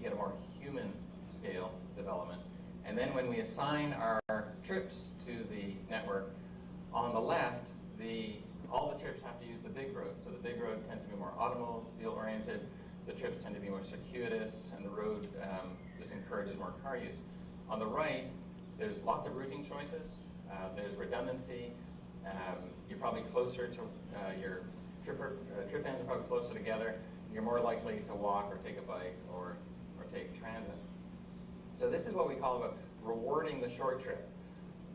get a more human scale development. And then when we assign our trips to the network, on the left, all the trips have to use the big road. So the big road tends to be more automobile-oriented. The trips tend to be more circuitous, and the road just encourages more car use. On the right, there's lots of routing choices. There's redundancy. You're probably closer to your trip ends are probably closer together. You're more likely to walk or take a bike or take transit. So this is what we call rewarding the short trip.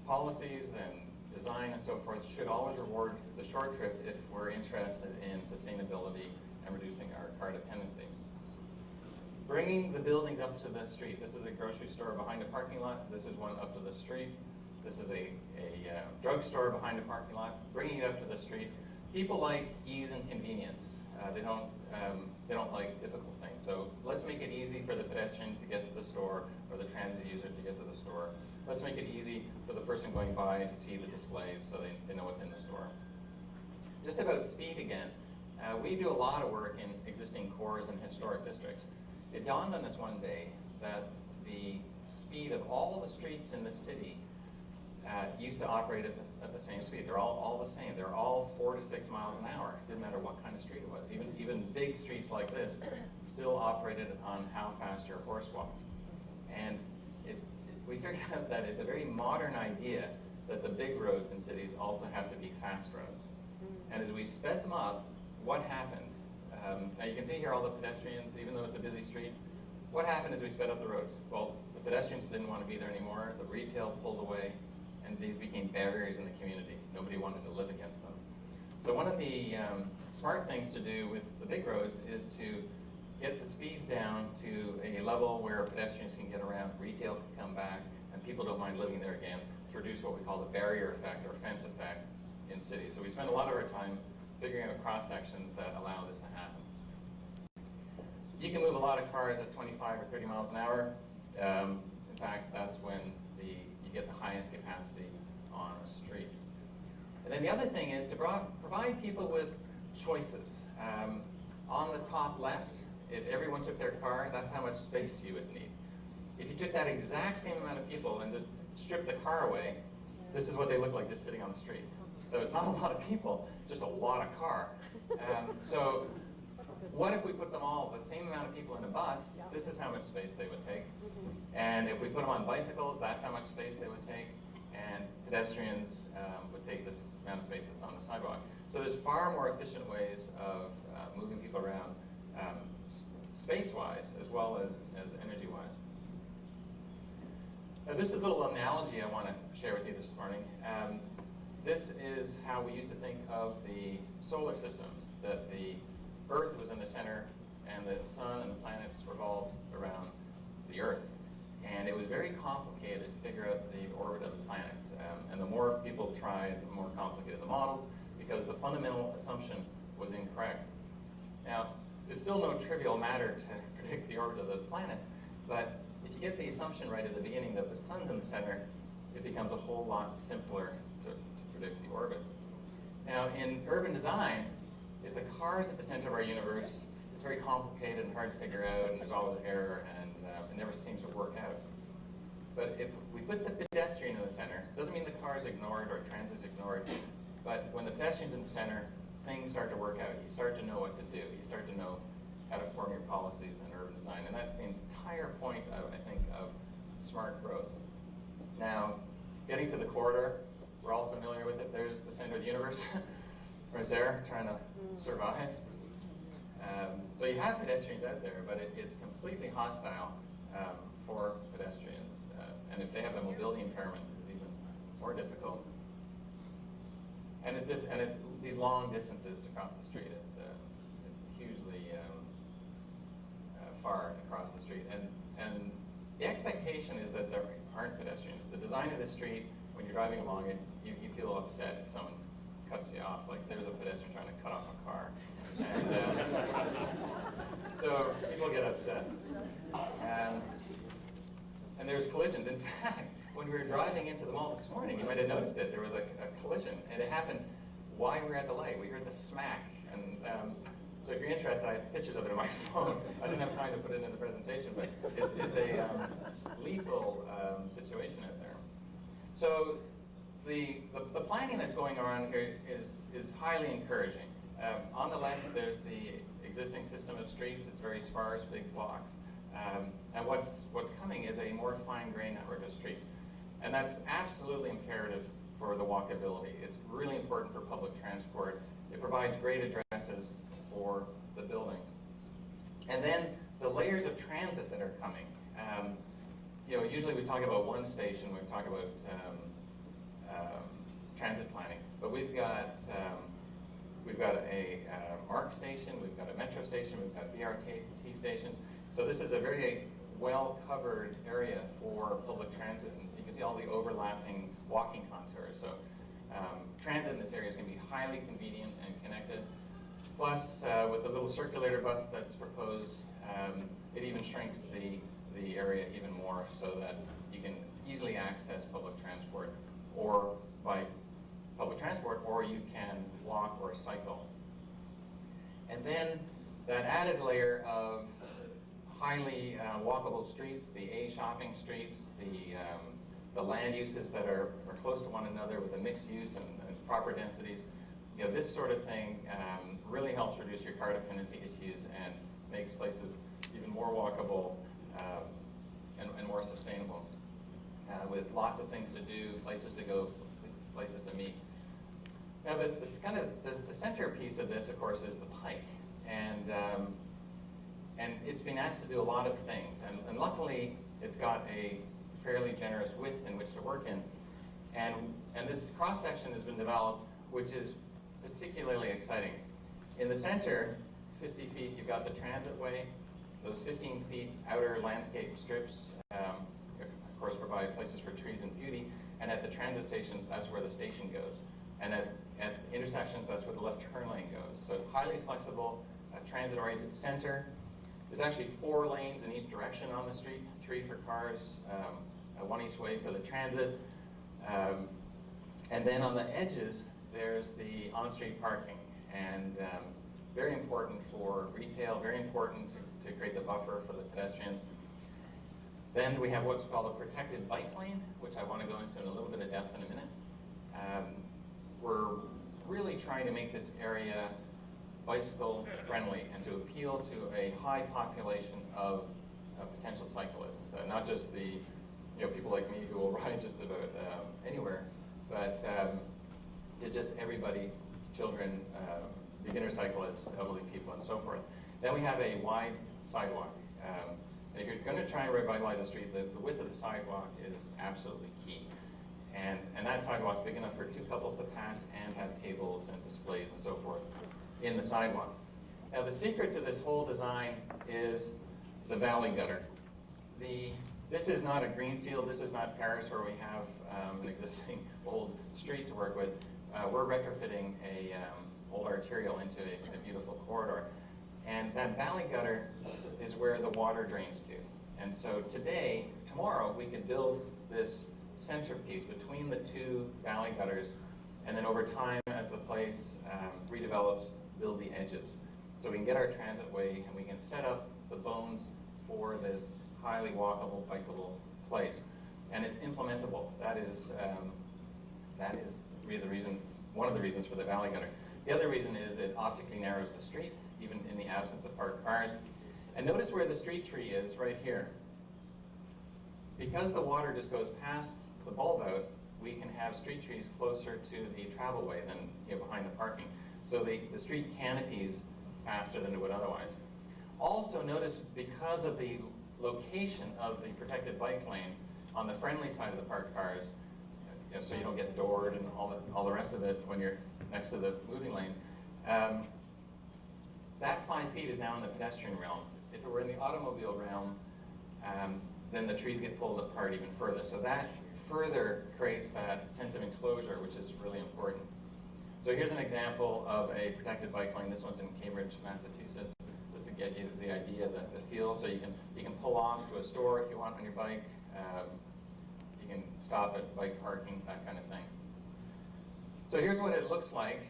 Policies and design and so forth should always reward the short trip if we're interested in sustainability and reducing our car dependency. Bringing the buildings up to the street. This is a grocery store behind a parking lot. This is one up to the street. This is a drugstore behind a parking lot. Bringing it up to the street. People like ease and convenience. They don't like difficult things. So let's make it easy for the pedestrian to get to the store or the transit user to get to the store. Let's make it easy for the person going by to see the displays so they know what's in the store. Just about speed again. We do a lot of work in existing cores and historic districts. It dawned on us one day that the speed of all the streets in the city used to operate at the same speed. They're all the same. They're all 4 to 6 miles an hour. It didn't matter what kind of street it was. Even big streets like this still operated on how fast your horse walked. And we figured out that it's a very modern idea that the big roads in cities also have to be fast roads. And as we sped them up, what happened? Now you can see here all the pedestrians, even though it's a busy street. What happened as we sped up the roads? Well, the pedestrians didn't want to be there anymore. The retail pulled away. And these became barriers in the community. Nobody wanted to live against them. So one of the smart things to do with the big roads is to get the speeds down to a level where pedestrians can get around, retail can come back, and people don't mind living there again, to reduce what we call the barrier effect or fence effect in cities. So we spend a lot of our time figuring out cross sections that allow this to happen. You can move a lot of cars at 25 or 30 miles an hour. In fact, that's when you get the highest capacity on a street. And then the other thing is to provide people with choices. On the top left, if everyone took their car, that's how much space you would need. If you took that exact same amount of people and just stripped the car away, this is what they look like just sitting on the street. So it's not a lot of people, just a lot of car. So what if we put them all, the same amount of people in a bus, this is how much space they would take. And if we put them on bicycles, that's how much space they would take. And pedestrians would take this amount of space that's on the sidewalk. So there's far more efficient ways of moving people around space-wise as well as energy-wise. Now this is a little analogy I want to share with you this morning. This is how we used to think of the solar system, that the Earth was in the center, and the sun and the planets revolved around the Earth. And it was very complicated to figure out the orbit of the planets. And the more people tried, the more complicated the models, because the fundamental assumption was incorrect. Now, there's still no trivial matter to predict the orbit of the planets, but if you get the assumption right at the beginning that the sun's in the center, it becomes a whole lot simpler to predict the orbits. Now, in urban design, if the car is at the center of our universe, it's very complicated and hard to figure out, and there's always error, and it never seems to work out. But if we put the pedestrian in the center, doesn't mean the car is ignored or transit is ignored, but when the pedestrian's in the center, things start to work out. You start to know what to do. You start to know how to form your policies in urban design, and that's the entire point, I think, of smart growth. Now, getting to the corridor, we're all familiar with it. There's the center of the universe. Right there, trying to survive. So you have pedestrians out there, but it's completely hostile for pedestrians. And if they have a mobility impairment, it's even more difficult. And it's these long distances to cross the street. It's hugely far to cross the street. And the expectation is that there aren't pedestrians. The design of the street, when you're driving along it, you feel upset if someone cuts you off, like there's a pedestrian trying to cut off a car. And so people get upset. And there's collisions. In fact, when we were driving into the mall this morning, you might have noticed it, there was a collision. And it happened while we were at the light. We heard the smack. And So if you're interested, I have pictures of it on my phone. I didn't have time to put it in the presentation, but it's a lethal situation out there. So the planning that's going on here is highly encouraging. On the left, there's the existing system of streets. It's very sparse, big blocks. And what's coming is a more fine-grained network of streets. And that's absolutely imperative for the walkability. It's really important for public transport. It provides great addresses for the buildings. And then the layers of transit that are coming. Usually we talk about one station, we talk about transit planning, but we've got a MARC station, we've got a metro station, we've got BRT stations. So this is a very well-covered area for public transit, and so you can see all the overlapping walking contours. So transit in this area is going to be highly convenient and connected. Plus, with the little circulator bus that's proposed, it even shrinks the area even more so that you can easily access public transport, or by public transport, or you can walk or cycle. And then that added layer of highly walkable streets, the A shopping streets, the land uses that are close to one another with a mixed use and proper densities. This sort of thing really helps reduce your car dependency issues and makes places even more walkable and more sustainable, with lots of things to do, places to go, places to meet. Now, the centerpiece of this, of course, is the pike, and it's been asked to do a lot of things, and luckily it's got a fairly generous width in which to work in, and this cross section has been developed, which is particularly exciting. In the center, 50 feet, you've got the transit way. Those 15 feet outer landscape strips, of course, provide places for trees and beauty. And at the transit stations, that's where the station goes. And at intersections, that's where the left turn lane goes. So highly flexible, transit-oriented center. There's actually 4 lanes in each direction on the street, 3 for cars, 1 each way for the transit. And then on the edges, there's the on-street parking. And very important for retail, very important to create the buffer for the pedestrians. Then we have what's called a protected bike lane, which I want to go into in a little bit of depth in a minute. We're really trying to make this area bicycle friendly and to appeal to a high population of potential cyclists, not just the people like me who will ride just about anywhere, but to just everybody, children, beginner cyclists, elderly people, and so forth. Then we have a wide sidewalk. And if you're going to try and revitalize a street, the width of the sidewalk is absolutely key. And that sidewalk's big enough for 2 couples to pass and have tables and displays and so forth in the sidewalk. Now the secret to this whole design is the valley gutter. This is not a green field, this is not Paris where we have an existing old street to work with. We're retrofitting a old arterial into a beautiful corridor. And that valley gutter is where the water drains to. And so tomorrow, we could build this centerpiece between the 2 valley gutters, and then over time, as the place redevelops, build the edges. So we can get our transit way, and we can set up the bones for this highly walkable, bikeable place. And it's implementable. That is really one of the reasons for the valley gutter. The other reason is it optically narrows the street, even in the absence of parked cars. And notice where the street tree is, right here. Because the water just goes past the bulb out, we can have street trees closer to the travelway than behind the parking. So the street canopies faster than it would otherwise. Also notice, because of the location of the protected bike lane on the friendly side of the parked cars, so you don't get doored and all the rest of it when you're next to the moving lanes, that 5 feet is now in the pedestrian realm. If it were in the automobile realm, then the trees get pulled apart even further. So that further creates that sense of enclosure, which is really important. So here's an example of a protected bike lane. This one's in Cambridge, Massachusetts, just to get you the idea, the feel. So you can pull off to a store if you want on your bike. You can stop at bike parking, that kind of thing. So here's what it looks like.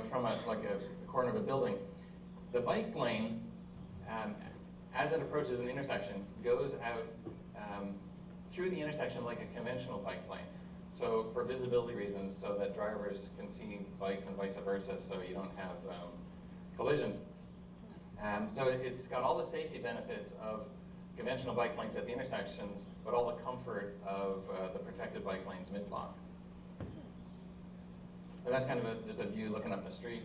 from like a corner of a building. The bike lane, as it approaches an intersection, goes out through the intersection like a conventional bike lane. So for visibility reasons, so that drivers can see bikes and vice versa, so you don't have collisions. So it's got all the safety benefits of conventional bike lanes at the intersections, but all the comfort of the protected bike lanes mid-block. And that's kind of just a view looking up the street.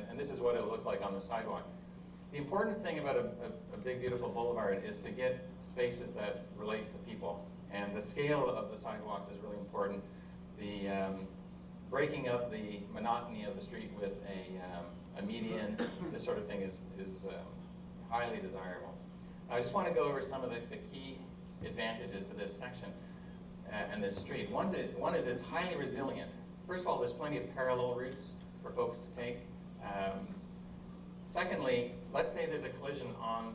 And this is what it'll look like on the sidewalk. The important thing about a big, beautiful boulevard is to get spaces that relate to people. And the scale of the sidewalks is really important. The breaking up the monotony of the street with a median, this sort of thing is highly desirable. I just want to go over some of the key advantages to this section and this street. One is it's highly resilient. First of all, there's plenty of parallel routes for folks to take. Secondly, let's say there's a collision on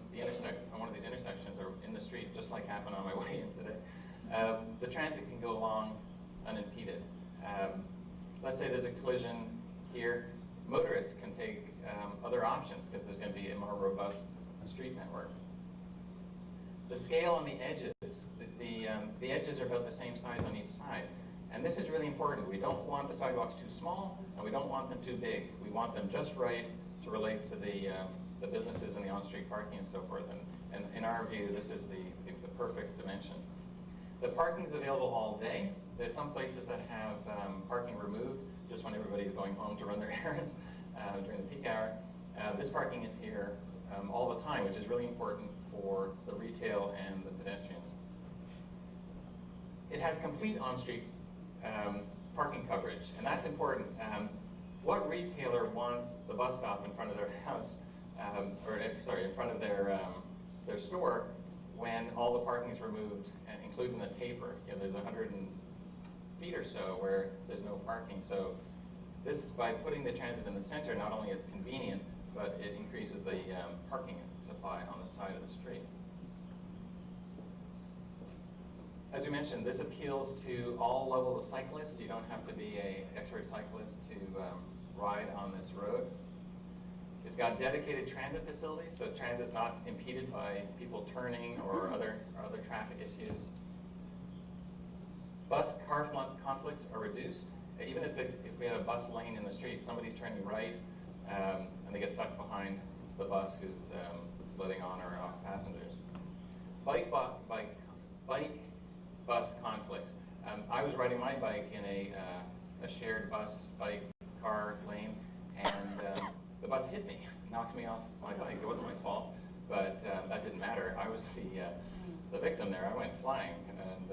one of these intersections or in the street, just like happened on my way in today. The transit can go along unimpeded. Let's say there's a collision here. Motorists can take other options because there's going to be a more robust street network. The scale on the edges, the edges are about the same size on each side. And this is really important. We don't want the sidewalks too small, and we don't want them too big. We want them just right to relate to the businesses and the on-street parking and so forth. And in our view, this is the perfect dimension. The parking is available all day. There's some places that have parking removed just when everybody's going home to run their errands during the peak hour. This parking is here all the time, which is really important for the retail and the pedestrians. It has complete on-street parking coverage, and that's important. What retailer wants the bus stop in front of their house, in front of their store, when all the parking is removed, and including the taper? There's 100 feet or so where there's no parking. So this, by putting the transit in the center, not only it's convenient, but it increases the parking supply on the side of the street. As we mentioned, this appeals to all levels of cyclists. You don't have to be an expert cyclist to ride on this road. It's got dedicated transit facilities, so transit's not impeded by people turning or other traffic issues. Bus-car conflicts are reduced. Even if we had a bus lane in the street, somebody's turning right, and they get stuck behind the bus who's letting on or off passengers. Bus conflicts. I was riding my bike in a shared bike-car lane, and the bus hit me, knocked me off my bike. It wasn't my fault, but that didn't matter. I was the victim there. I went flying. And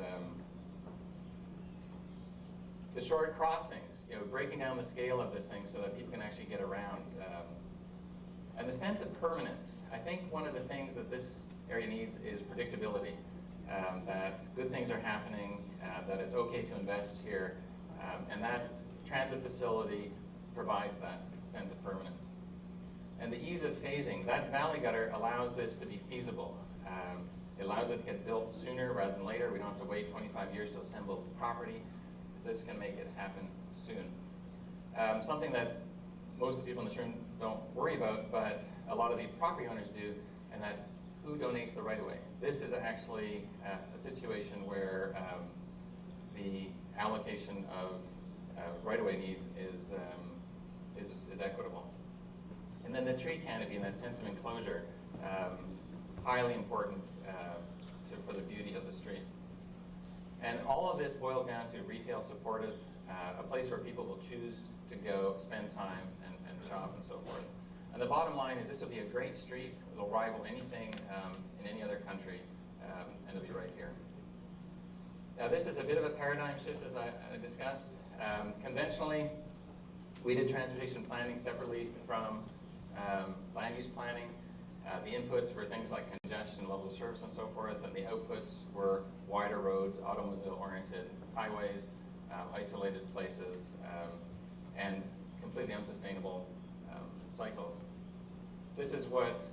the short crossings, breaking down the scale of this thing so that people can actually get around. And the sense of permanence. I think one of the things that this area needs is predictability. That good things are happening, that it's okay to invest here, and that transit facility provides that sense of permanence. And the ease of phasing, that valley gutter allows this to be feasible. It allows it to get built sooner rather than later. We don't have to wait 25 years to assemble property. This can make it happen soon. Something that most of the people in this room don't worry about, but a lot of the property owners do, and that who donates the right-of-way. This is actually a situation where the allocation of right-of-way needs is equitable. And then the tree canopy and that sense of enclosure, highly important for the beauty of the street. And all of this boils down to retail supportive, a place where people will choose to go, spend time, and shop and so forth. And the bottom line is this will be a great street. It'll rival anything in any other country, and it'll be right here. Now this is a bit of a paradigm shift, as I discussed. Conventionally, we did transportation planning separately from land use planning. The inputs were things like congestion, levels of service, and so forth, and the outputs were wider roads, automobile-oriented highways, isolated places, and completely unsustainable cycles. This is what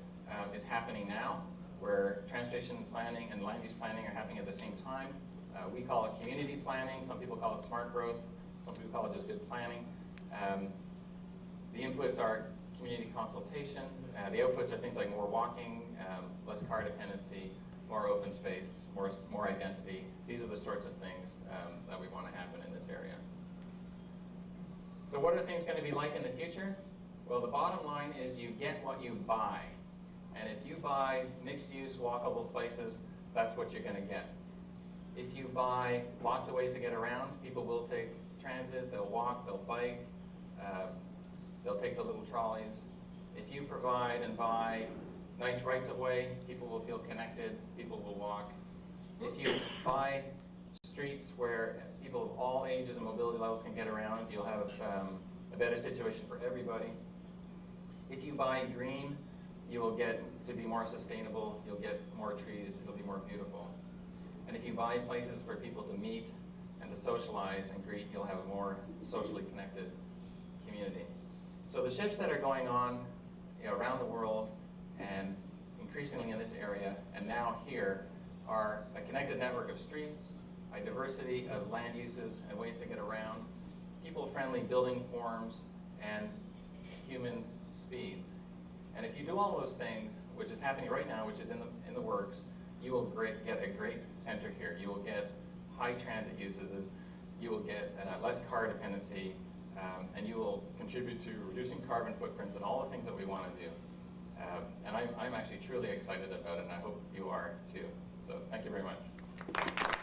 is happening now, where transportation planning and land use planning are happening at the same time. We call it community planning. Some people call it smart growth. Some people call it just good planning. The inputs are community consultation. The outputs are things like more walking, less car dependency, more open space, more identity. These are the sorts of things that we want to happen in this area. So what are things going to be like in the future? Well, the bottom line is you get what you buy. And if you buy mixed-use, walkable places, that's what you're going to get. If you buy lots of ways to get around, people will take transit, they'll walk, they'll bike, they'll take the little trolleys. If you provide and buy nice rights-of-way, people will feel connected, people will walk. If you buy streets where people of all ages and mobility levels can get around, you'll have a better situation for everybody. If you buy green, you will get to be more sustainable, you'll get more trees, it'll be more beautiful. And if you buy places for people to meet and to socialize and greet, you'll have a more socially connected community. So the shifts that are going on around the world and increasingly in this area and now here are a connected network of streets, a diversity of land uses and ways to get around, people-friendly building forms, and human speeds. And if you do all those things, which is happening right now, which is in the works, you will get a great center here. You will get high transit uses, you will get less car dependency, and you will contribute to reducing carbon footprints and all the things that we want to do. And I'm actually truly excited about it, and I hope you are too. So thank you very much.